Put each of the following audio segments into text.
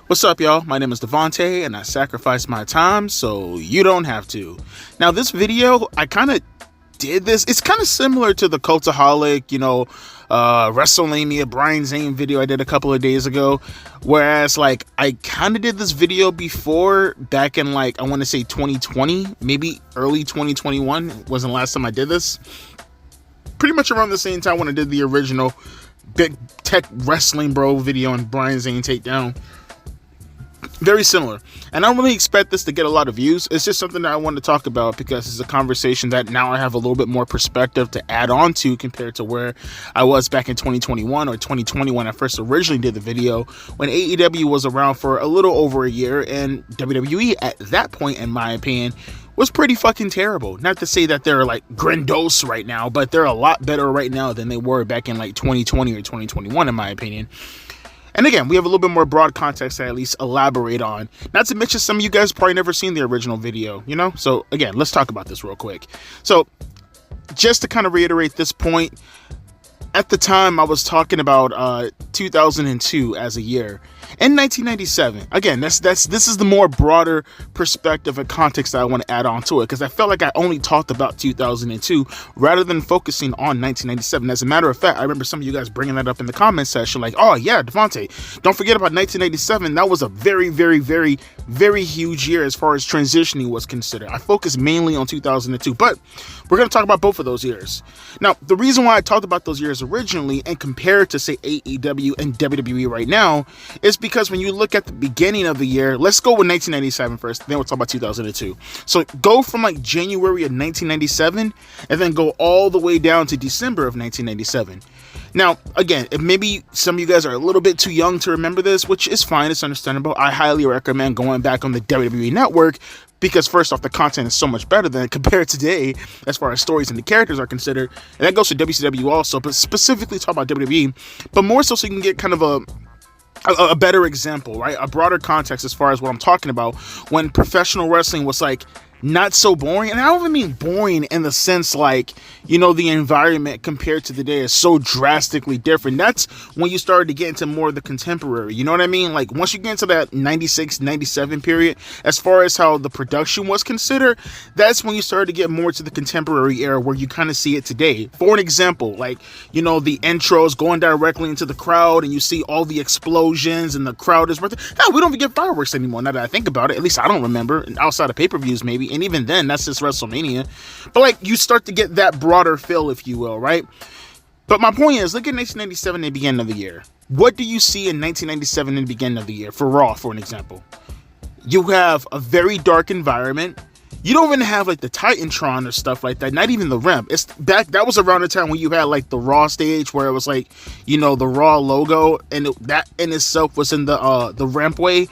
What's up, y'all? My name is Devontae, and I sacrificed my time so you don't have to. Now, this video, I kind of did this. It's kind of similar to the Cultaholic, WrestleMania Brian Zane video I did a couple of days ago. Whereas, I kind of did this video before, back in, I want to say 2020, maybe early 2021 wasn't the last time I did this. Pretty much around the same time when I did the original Big Tech Wrestling Bro video on Brian Zane Takedown. Very similar, and I don't really expect this to get a lot of views. It's just something that I wanted to talk about because it's a conversation that now I have a little bit more perspective to add on to compared to where I was back in 2021 or 2020 when I first originally did the video, when AEW was around for a little over a year, and WWE at that point, in my opinion, was pretty fucking terrible. Not to say that they're grandiose right now, but they're a lot better right now than they were back in 2020 or 2021, in my opinion. And again, we have a little bit more broad context to at least elaborate on. Not to mention, some of you guys probably never seen the original video, So again, let's talk about this real quick. So just to kind of reiterate this point, at the time I was talking about 2002 as a year. In 1997, again, this is the more broader perspective and context that I want to add on to it, because I felt like I only talked about 2002 rather than focusing on 1997. As a matter of fact, I remember some of you guys bringing that up in the comment section, oh yeah, Devontae, don't forget about 1997. That was a very, very, very, very huge year as far as transitioning was considered. I focused mainly on 2002, but we're going to talk about both of those years. Now, the reason why I talked about those years originally and compared to, say, AEW and WWE right now is because when you look at the beginning of the year, let's go with 1997 first, then we'll talk about 2002. So go from January of 1997 and then go all the way down to December of 1997. Now, again, if maybe some of you guys are a little bit too young to remember this, which is fine, it's understandable, I highly recommend going back on the WWE Network, because first off, the content is so much better than compared to today as far as stories and the characters are considered. And that goes to WCW also, but specifically talk about WWE, but more so you can get kind of a better example, right? A broader context as far as what I'm talking about when professional wrestling was not so boring. And I don't even mean boring in the sense the environment compared to today is so drastically different. That's when you started to get into more of the contemporary, you know what I mean? Once you get into that 96, 97 period, as far as how the production was considered, that's when you started to get more to the contemporary era where you kind of see it today. For an example, the intros going directly into the crowd and you see all the explosions and the crowd is worth it. No, we don't even get fireworks anymore now that I think about it. At least I don't remember, outside of pay-per-views maybe. And even then, that's just WrestleMania. But you start to get that broader feel, if you will, right? But my point is, look at 1997 in the beginning of the year. What do you see in 1997 in the beginning of the year for Raw, for an example? You have a very dark environment. You don't even have the Titantron or stuff like that. Not even the ramp. That was around the time when you had the Raw stage where it was the Raw logo, and that in itself was in the rampway.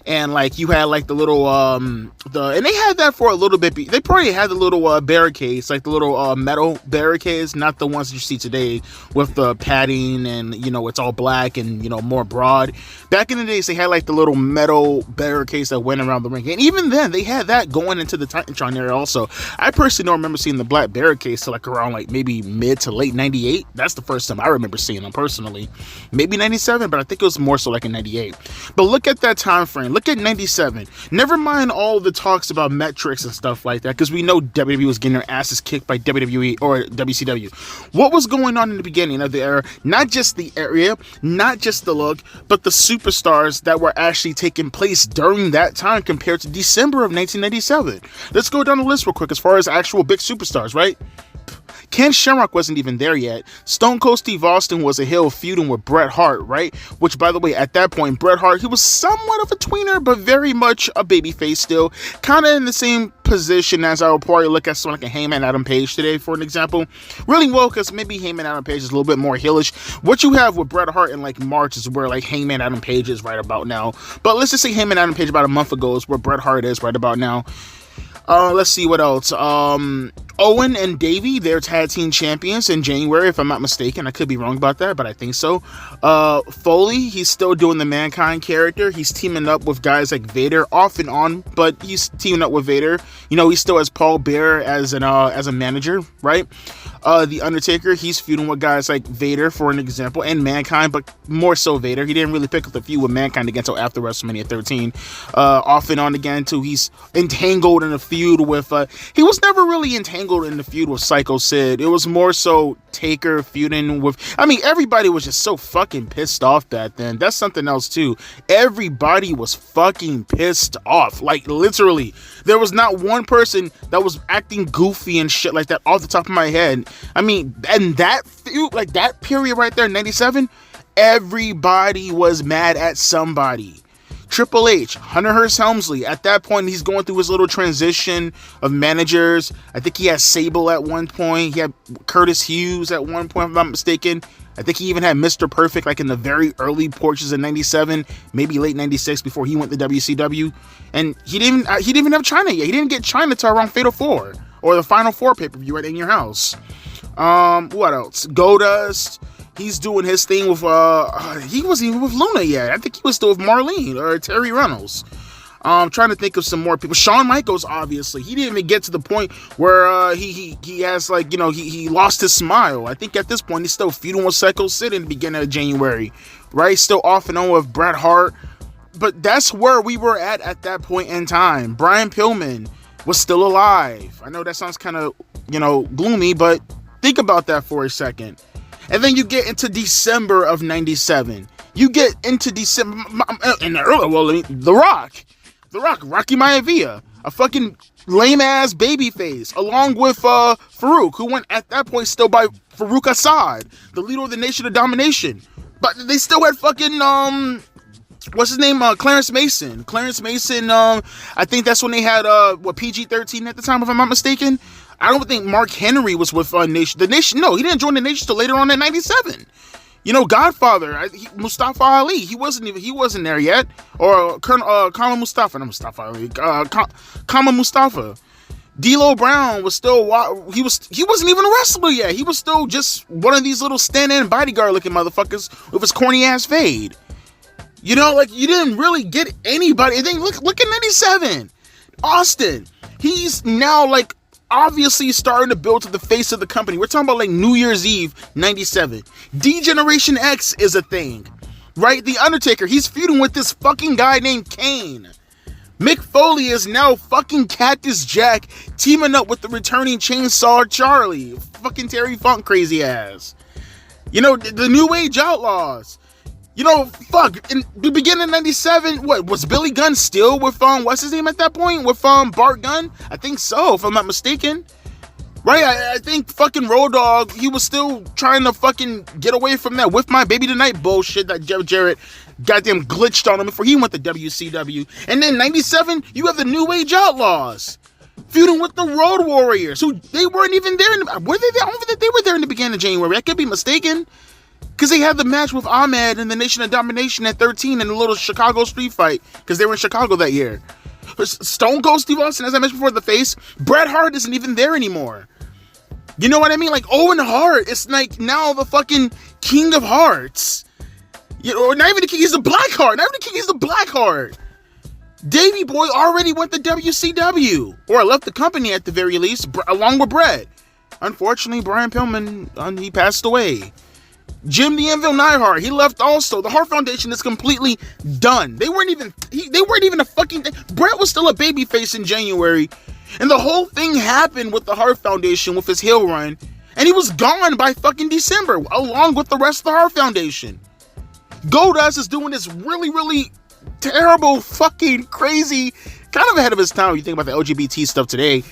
And you had the little and they had that for a little bit. They probably had the little barricades, the little metal barricades, not the ones you see today with the padding and it's all black and more broad. Back in the days, they had the little metal barricades that went around the ring, and even then they had that going into the Titantron area also. I personally don't remember seeing the black barricades till around maybe mid to late 98. That's the first time I remember seeing them personally. Maybe 97, but I think it was more so in 98. But look at that time frame. Look at 97. Never mind all the talks about metrics and stuff like that, because we know WWE was getting their asses kicked by WWE or WCW. What was going on in the beginning of the era? Not just the area, not just the look, but the superstars that were actually taking place during that time compared to December of 1997. Let's go down the list real quick as far as actual big superstars, right? Ken Shamrock wasn't even there yet. Stone Cold Steve Austin was a heel feuding with Bret Hart, right? Which, by the way, at that point, Bret Hart, he was somewhat of a tweener, but very much a babyface still. Kind of in the same position as I would probably look at someone like a Heyman Adam Page today, for an example. Really well, because maybe Heyman Adam Page is a little bit more heelish. What you have with Bret Hart in like March is where like Heyman Adam Page is right about now. But let's just say Heyman Adam Page about a month ago is where Bret Hart is right about now. Let's see what else. Owen and Davey, they're tag team champions in January, if I'm not mistaken. I could be wrong about that, but I think so. Foley, he's still doing the Mankind character. He's teaming up with guys like Vader off and on, but he's teaming up with Vader. You know, he still has Paul Bearer as a manager, right? The Undertaker, he's feuding with guys like Vader, for an example, and Mankind, but more so Vader. He didn't really pick up the feud with Mankind again until after WrestleMania 13. Off and on again, too. He's entangled in a feud with... he was never really entangled in the feud with Psycho Sid. It was more so Taker feuding with... I mean, everybody was just so fucking pissed off back then. That's something else, too. Everybody was fucking pissed off. Like, literally. There was not one person that was acting goofy and shit like that off the top of my head. I mean, and that feud, like that period right there in 97, everybody was mad at somebody. Triple H, Hunter Hearst Helmsley, at that point, he's going through his little transition of managers. I think he had Sable at one point. He had Curtis Hughes at one point, if I'm not mistaken. I think he even had Mr. Perfect, like in the very early portions of 97, maybe late 96, before he went to WCW. And he didn't even have China yet. He didn't get China till around Fatal 4, or the Final 4 pay-per-view right in your house. What else? Goldust. He's doing his thing with, he wasn't even with Luna yet. I think he was still with Marlene or Terry Reynolds. I'm trying to think of some more people. Shawn Michaels, obviously. He didn't even get to the point where he has, like, you know, he lost his smile. I think at this point, he's still feuding with Psycho Sid in the beginning of January, right? Still off and on with Bret Hart. But that's where we were at that point in time. Brian Pillman was still alive. I know that sounds kind of, you know, gloomy, but think about that for a second. And then you get into December of 97. You get into December, in the early, well, The Rock, Rocky Maivia, a fucking lame-ass babyface, along with Farouk, who went at that point still by Farouk Assad, the leader of the Nation of Domination. But they still had fucking, what's his name, Clarence Mason. I think that's when they had, PG-13 at the time, if I'm not mistaken. I don't think Mark Henry was with Nation. The Nation, no, he didn't join the Nation till later on in 97. You know, Godfather, Mustafa Ali, he wasn't there yet. Or Kama Mustafa. D'Lo Brown was still, he wasn't even a wrestler yet. He was still just one of these little stand-in bodyguard looking motherfuckers with his corny ass fade. You know, like, you didn't really get anybody. And then look at 97. Austin, he's now like obviously starting to build to the face of the company. We're talking about like New Year's Eve 97. D-Generation X is a thing, right? The Undertaker, he's feuding with this fucking guy named Kane. Mick Foley is now fucking Cactus Jack teaming up with the returning Chainsaw Charlie. Fucking Terry Funk crazy ass. You know, the New Age Outlaws. You know, fuck, in the beginning of 97, what, was Billy Gunn still with, what's his name at that point? With, Bart Gunn? I think so, if I'm not mistaken. Right, I think fucking Road Dogg, he was still trying to fucking get away from that With My Baby Tonight bullshit that Jeff Jarrett goddamn glitched on him before he went to WCW. And then 97, you have the New Age Outlaws feuding with the Road Warriors, who they weren't even there. Were they there? I don't think they were there in the beginning of January. I could be mistaken. Because they had the match with Ahmed and the Nation of Domination at 13 in a little Chicago street fight. Because they were in Chicago that year. Stone Cold Steve Austin, as I mentioned before, the face. Bret Hart isn't even there anymore. You know what I mean? Like, Owen Hart is like now the fucking King of Hearts. You know, or not even the King, he's the Black Heart. Not even the King, he's the Black Heart. Davey Boy already went to WCW. Or left the company at the very least, along with Bret. Unfortunately, Brian Pillman, he passed away. Jim the Anvil Neidhart, he left also. The Hart Foundation is completely done. They weren't even a fucking thing. Bret was still a babyface in January. And the whole thing happened with the Hart Foundation with his heel run. And he was gone by fucking December, along with the rest of the Hart Foundation. Goldust is doing this really, really terrible, fucking crazy, kind of ahead of his time when you think about the LGBT stuff today.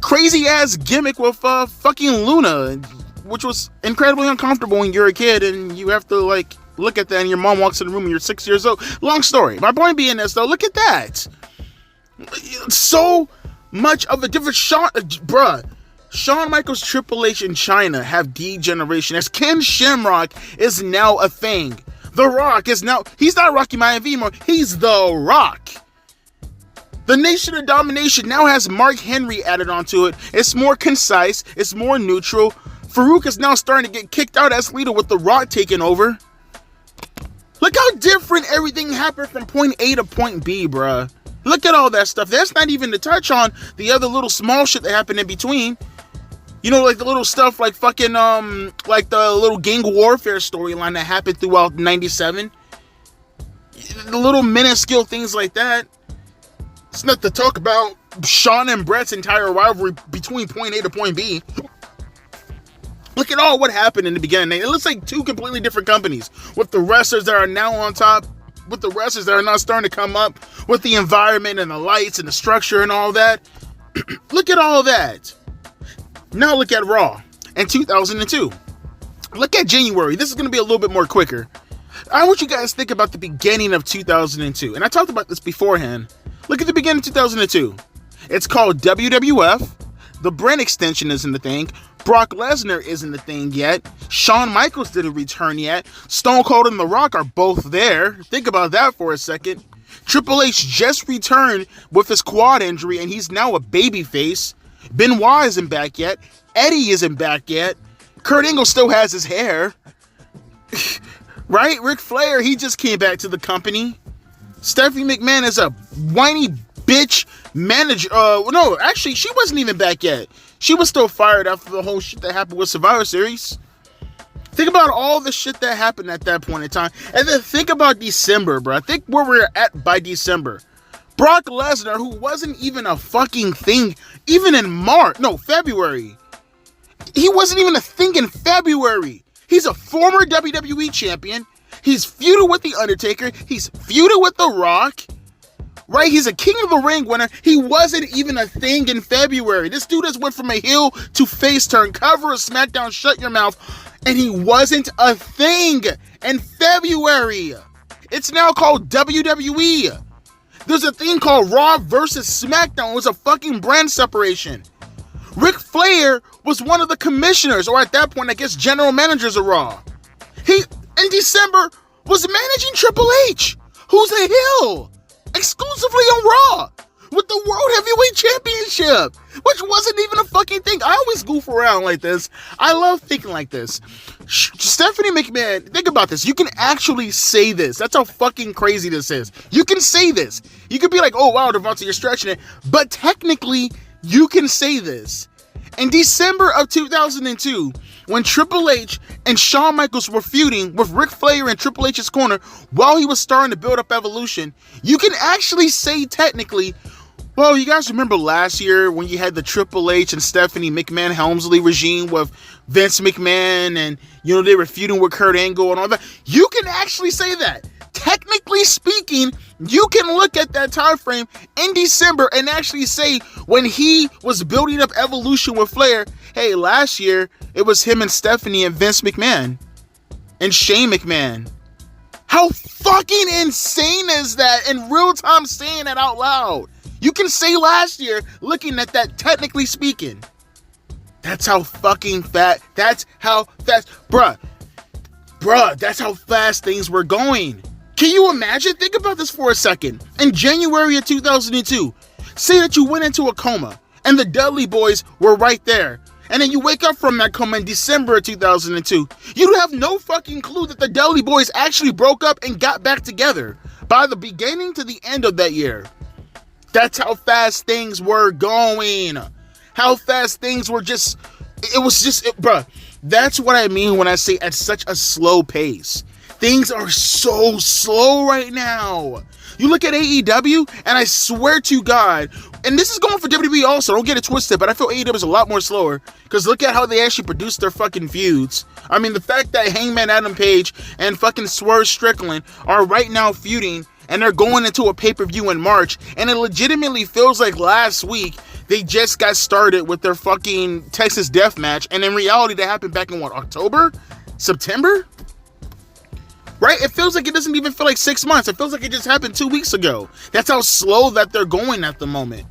Crazy ass gimmick with fucking Luna, which was incredibly uncomfortable when you're a kid and you have to like look at that and your mom walks in the room and you're 6 years old. Long story. My point being this though, look at that. So much of a difference. Shawn Michaels, Triple H, and China have degeneration as Ken Shamrock is now a thing. The Rock is now, he's not Rocky Maivia anymore, he's The Rock. The Nation of Domination now has Mark Henry added onto it. It's more concise, it's more neutral. Farouk is now starting to get kicked out as leader with The Rock taking over. Look how different everything happened from point A to point B, bruh. Look at all that stuff. That's not even to touch on the other little small shit that happened in between. You know, like the little stuff like fucking, like the little gang warfare storyline that happened throughout 97. The little minuscule things like that. It's not to talk about Shawn and Brett's entire rivalry between point A to point B. Look at all what happened in the beginning. It looks like two completely different companies with the wrestlers that are now on top, with the wrestlers that are now starting to come up, with the environment and the lights and the structure and all that. Look at all that. Now look at Raw in 2002. Look at January. This is going to be a little bit more quicker. I want you guys to think about the beginning of 2002. And I talked about this beforehand. Look at the beginning of 2002. It's called WWF. The brand extension isn't the thing. Brock Lesnar isn't the thing yet. Shawn Michaels didn't return yet. Stone Cold and The Rock are both there. Think about that for a second. Triple H just returned with his quad injury and he's now a babyface. Benoit isn't back yet. Eddie isn't back yet. Kurt Angle still has his hair. Right? Ric Flair, he just came back to the company. Stephanie McMahon is a whiny bitch manager. No, actually, she wasn't even back yet. She was still fired after the whole shit that happened with Survivor Series. Think about all the shit that happened at that point in time. And then think about December, bro. Think where we're at by December. Brock Lesnar, who wasn't even a fucking thing, even in February. He wasn't even a thing in February. He's a former WWE champion. He's feuded with The Undertaker. He's feuded with The Rock. Right? He's a King of the Ring winner. He wasn't even a thing in February. This dude has went from a heel to face turn, cover of SmackDown, shut your mouth, and he wasn't a thing in February. It's now called WWE. There's a thing called Raw versus SmackDown. It was a fucking brand separation. Ric Flair was one of the commissioners, or at that point, I guess, general managers of Raw. He, in December, was managing Triple H, who's a heel, exclusively on Raw, with the World Heavyweight Championship, which wasn't even a fucking thing. I always goof around like this. I love thinking like this. Stephanie McMahon, think about this. You can actually say this. That's how fucking crazy this is. You can say this. You could be like, oh, wow, Devontae, you're stretching it. But technically, you can say this. In December of 2002, when Triple H and Shawn Michaels were feuding with Ric Flair in Triple H's corner while he was starting to build up Evolution, you can actually say technically, well, you guys remember last year when you had the Triple H and Stephanie McMahon Helmsley regime with Vince McMahon and, you know, they were feuding with Kurt Angle and all that. You can actually say that. Technically speaking, you can look at that time frame in December and actually say when he was building up Evolution with Flair, hey, last year it was him and Stephanie and Vince McMahon and Shane McMahon. How fucking insane is that in real time saying that out loud? You can say last year looking at that technically speaking. That's how fucking fast, that's how fast, bruh, that's how fast things were going. Can you imagine? Think about this for a second. In January of 2002, say that you went into a coma and the Dudley Boys were right there. And then you wake up from that coma in December of 2002. You have no fucking clue that the Dudley Boys actually broke up and got back together by the beginning to the end of that year. That's how fast things were going. How fast things were just, bruh. That's what I mean when I say at such a slow pace. Things are so slow right now. You look at AEW, and I swear to God, and this is going for WWE also, don't get it twisted, but I feel AEW is a lot more slower, because look at how they actually produce their fucking feuds. I mean, the fact that Hangman Adam Page and fucking Swerve Strickland are right now feuding, and they're going into a pay-per-view in March, and it legitimately feels like last week they just got started with their fucking Texas Death Match, and in reality, that happened back in what, October? September? Right? It feels like it doesn't even feel like 6 months. It feels like it just happened 2 weeks ago. That's how slow that they're going at the moment.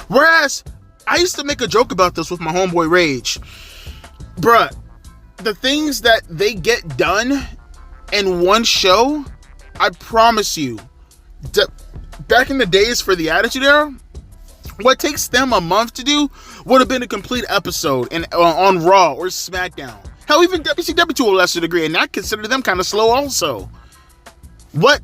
Whereas, I used to make a joke about this with my homeboy Rage. Bruh, the things that they get done in one show, I promise you, back in the days for the Attitude Era, what takes them a month to do would have been a complete episode on Raw or SmackDown. Hell, even WCW to a lesser degree, and I consider them kind of slow also. What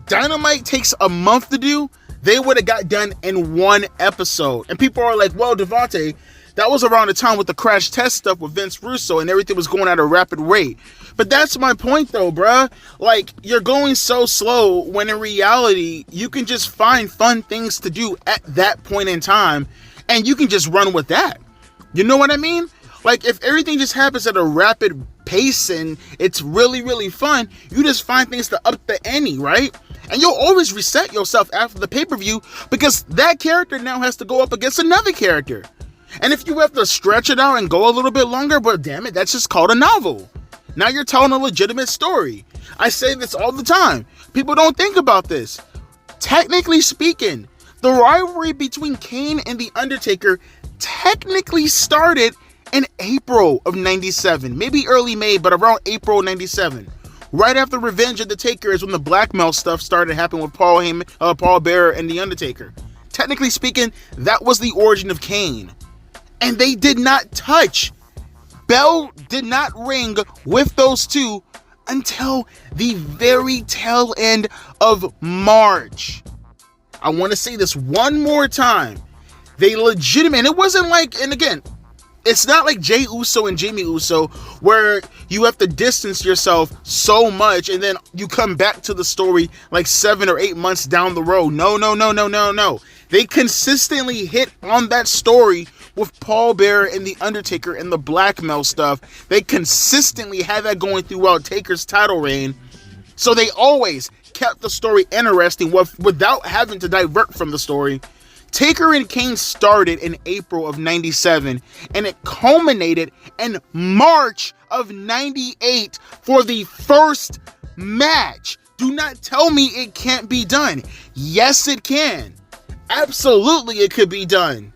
Dynamite takes a month to do, they would have got done in one episode. And people are like, well, Devontae, that was around the time with the crash test stuff with Vince Russo and everything was going at a rapid rate. But that's my point though, bruh. Like, you're going so slow when in reality, you can just find fun things to do at that point in time and you can just run with that. You know what I mean? Like, if everything just happens at a rapid pace and it's really, really fun, you just find things to up the ante, right? And you'll always reset yourself after the pay-per-view because that character now has to go up against another character. And if you have to stretch it out and go a little bit longer, but damn it, that's just called a novel. Now you're telling a legitimate story. I say this all the time. People don't think about this. Technically speaking, the rivalry between Kane and The Undertaker technically started in April of 97. Maybe early May, but around April 97. Right after Revenge of the Taker is when the blackmail stuff started happening with Paul Bearer and The Undertaker. Technically speaking, that was the origin of Kane. And they did not touch. Bell did not ring with those two until the very tail end of March. I want to say this one more time. They legitimate, and it wasn't like, and again, it's not like Jey Uso and Jimmy Uso where you have to distance yourself so much and then you come back to the story like 7 or 8 months down the road. No. They consistently hit on that story with Paul Bearer and The Undertaker and the blackmail stuff. They consistently had that going throughout Taker's title reign. So they always kept the story interesting without having to divert from the story. Taker and Kane started in April of 97 and it culminated in March of 98 for the first match. Do not tell me it can't be done. Yes, it can. Absolutely, it could be done.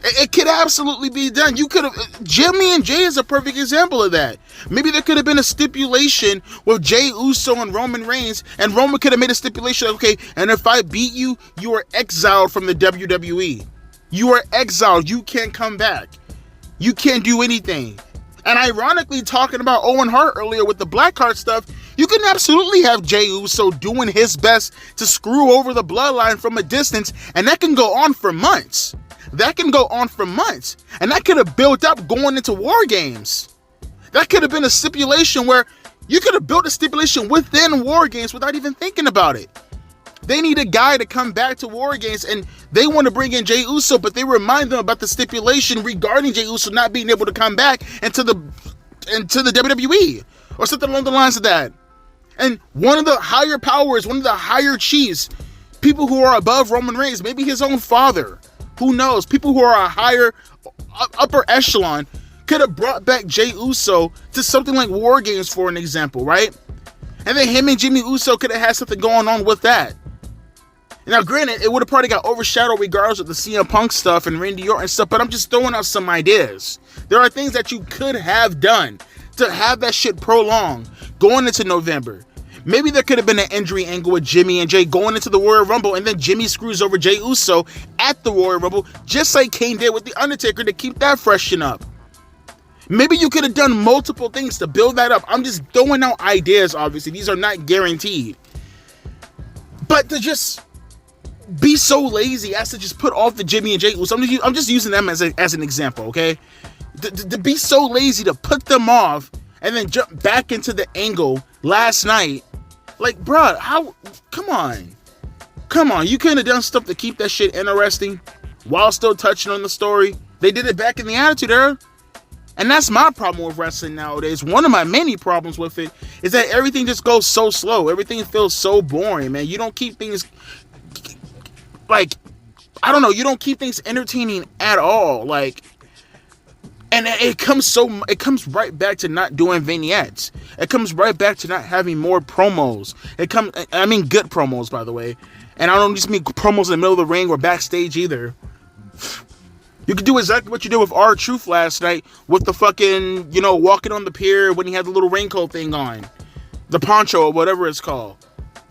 It could absolutely be done. You could have. Jimmy and Jay is a perfect example of that. Maybe there could have been a stipulation with Jey Uso and Roman Reigns, and Roman could have made a stipulation, okay, and if I beat you, you are exiled from the WWE. You are exiled. You can't come back. You can't do anything. And ironically, talking about Owen Hart earlier with the Blackheart stuff, you can absolutely have Jey Uso doing his best to screw over the bloodline from a distance, and that can go on for months. That can go on for months. And that could have built up going into War Games. That could have been a stipulation where you could have built a stipulation within War Games without even thinking about it. They need a guy to come back to War Games and they want to bring in Jey Uso, but they remind them about the stipulation regarding Jey Uso not being able to come back into the WWE or something along the lines of that. And one of the higher powers, one of the higher chiefs, people who are above Roman Reigns, maybe his own father, who knows, people who are a higher, upper echelon, could have brought back Jey Uso to something like War Games, for an example, right? And then him and Jimmy Uso could have had something going on with that. Now, granted, it would have probably got overshadowed regardless of the CM Punk stuff and Randy Orton stuff, but I'm just throwing out some ideas. There are things that you could have done to have that shit prolonged going into November. Maybe there could have been an injury angle with Jimmy and Jay going into the Royal Rumble, and then Jimmy screws over Jey Uso at the Royal Rumble, just like Kane did with The Undertaker to keep that freshen up. Maybe you could have done multiple things to build that up. I'm just throwing out ideas, obviously. These are not guaranteed. But to just be so lazy as to just put off the Jimmy and Jey Uso, I'm just using them as an example, okay? To be so lazy to put them off and then jump back into the angle last night. Like, bruh, come on, you couldn't have done stuff to keep that shit interesting while still touching on the story. They did it back in the Attitude Era. And that's my problem with wrestling nowadays. One of my many problems with it is that everything just goes so slow. Everything feels so boring, man. You don't keep things, like, I don't know, you don't keep things entertaining at all. Like, and it comes right back to not doing vignettes. It comes right back to not having more promos. Good promos, by the way. And I don't just mean promos in the middle of the ring or backstage either. You could do exactly what you did with R-Truth last night with the fucking, walking on the pier when he had the little raincoat thing on. The poncho or whatever it's called.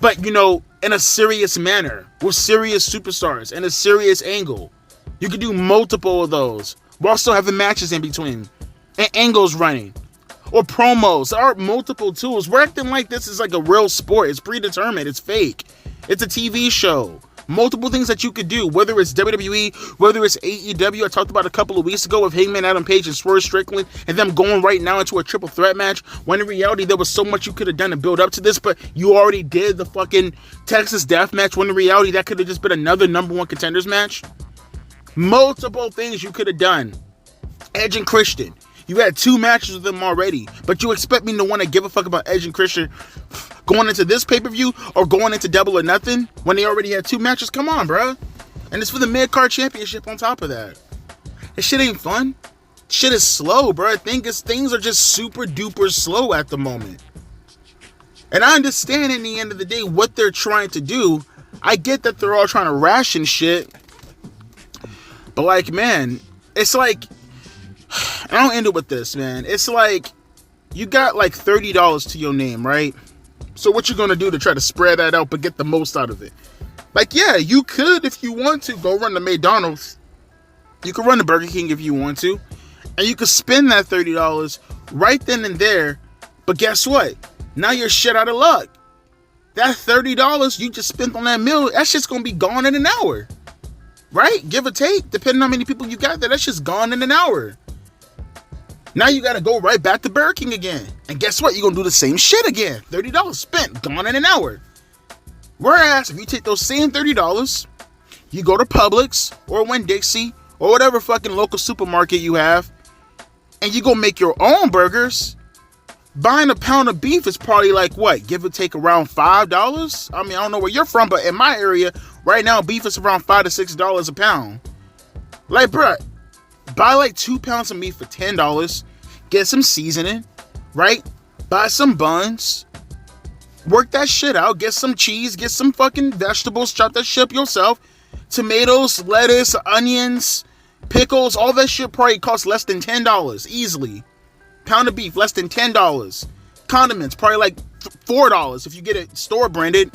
But, in a serious manner. With serious superstars. In a serious angle. You could do multiple of those. While still having matches in between. And angles running. Or promos. There are multiple tools. We're acting like this is like a real sport. It's predetermined. It's fake. It's a TV show. Multiple things that you could do, whether it's WWE, whether it's AEW. I talked about a couple of weeks ago with Hangman Adam Page and Swerve Strickland and them going right now into a triple threat match, when in reality there was so much you could have done to build up to this, but you already did the fucking Texas Death Match, when in reality that could have just been another number one contenders match. Multiple things you could have done. Edge and Christian. You had 2 matches with them already, but you expect me to want to give a fuck about Edge and Christian going into this pay-per-view or going into Double or Nothing when they already had 2 matches? Come on, bro. And it's for the mid-card championship on top of that. This shit ain't fun. Shit is slow, bro. Things are just super duper slow at the moment. And I understand in the end of the day what they're trying to do. I get that they're all trying to ration shit. But like, man, it's like, and I'll end it with this, man. It's like, you got like $30 to your name, right? So what you gonna do to try to spread that out but get the most out of it? Like, yeah, you could, if you want to, go run the McDonald's. You could run the Burger King if you want to. And you could spend that $30 right then and there. But guess what? Now you're shit out of luck. That $30 you just spent on that meal, that shit's gonna be gone in an hour. Right? Give or take, depending on how many people you got there, that shit's gone in an hour. Now you gotta go right back to Burger King again. And guess what? You're gonna do the same shit again. $30 spent, gone in an hour. Whereas, if you take those same $30, you go to Publix, or Winn-Dixie, or whatever fucking local supermarket you have, and you go make your own burgers, buying a pound of beef is probably like, what, give or take around $5? I mean, I don't know where you're from, but in my area, right now, beef is around $5 to $6 a pound. Like, bruh, buy like 2 pounds of meat for $10. Get some seasoning, right? Buy some buns. Work that shit out. Get some cheese. Get some fucking vegetables. Chop that shit up yourself. Tomatoes, lettuce, onions, pickles. All that shit probably costs less than $10 easily. Pound of beef, less than $10. Condiments, probably like $4 if you get it store branded.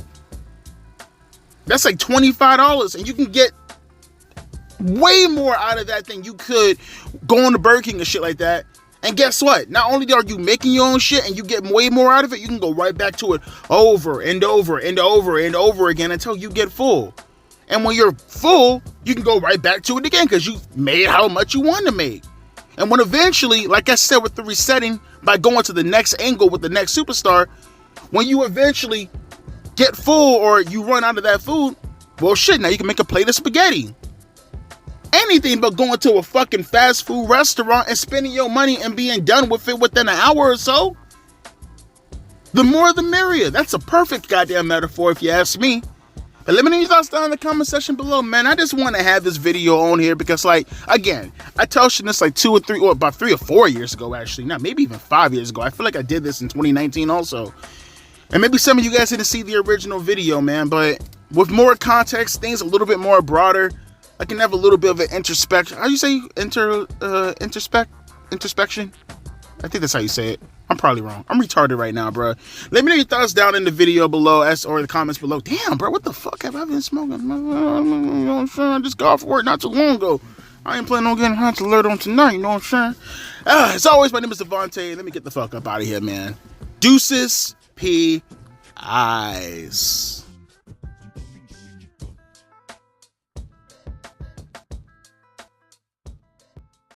That's like $25, and you can get way more out of that than you could going to Burger King and shit like that. And guess what? Not only are you making your own shit and you get way more out of it, you can go right back to it over and over and over and over again until you get full. And when you're full, you can go right back to it again because you made how much you want to make. And when eventually, like I said with the resetting, by going to the next angle with the next superstar, when you eventually get full or you run out of that food, well shit, now you can make a plate of spaghetti. Anything but going to a fucking fast food restaurant and spending your money and being done with it within an hour or so. The more the merrier. That's a perfect goddamn metaphor if you ask me. But let me know your thoughts down in the comment section below, man. I just want to have this video on here because, like, again, I told you this like 2 or 3, or about 3 or 4 years ago, actually. Not maybe even 5 years ago. I feel like I did this in 2019 also. And maybe some of you guys didn't see the original video, man. But with more context, things a little bit more broader, I can have a little bit of an introspection. How do you say introspection? I think that's how you say it. I'm probably wrong. I'm retarded right now, bro. Let me know your thoughts down in the video below, or the comments below. Damn, bro, what the fuck have I been smoking? You know what I'm saying? I just got off work not too long ago. I ain't planning on getting hot to alert on tonight, you know what I'm saying? As always, my name is Devontae. Let me get the fuck up out of here, man. Deuces, P. Eyes.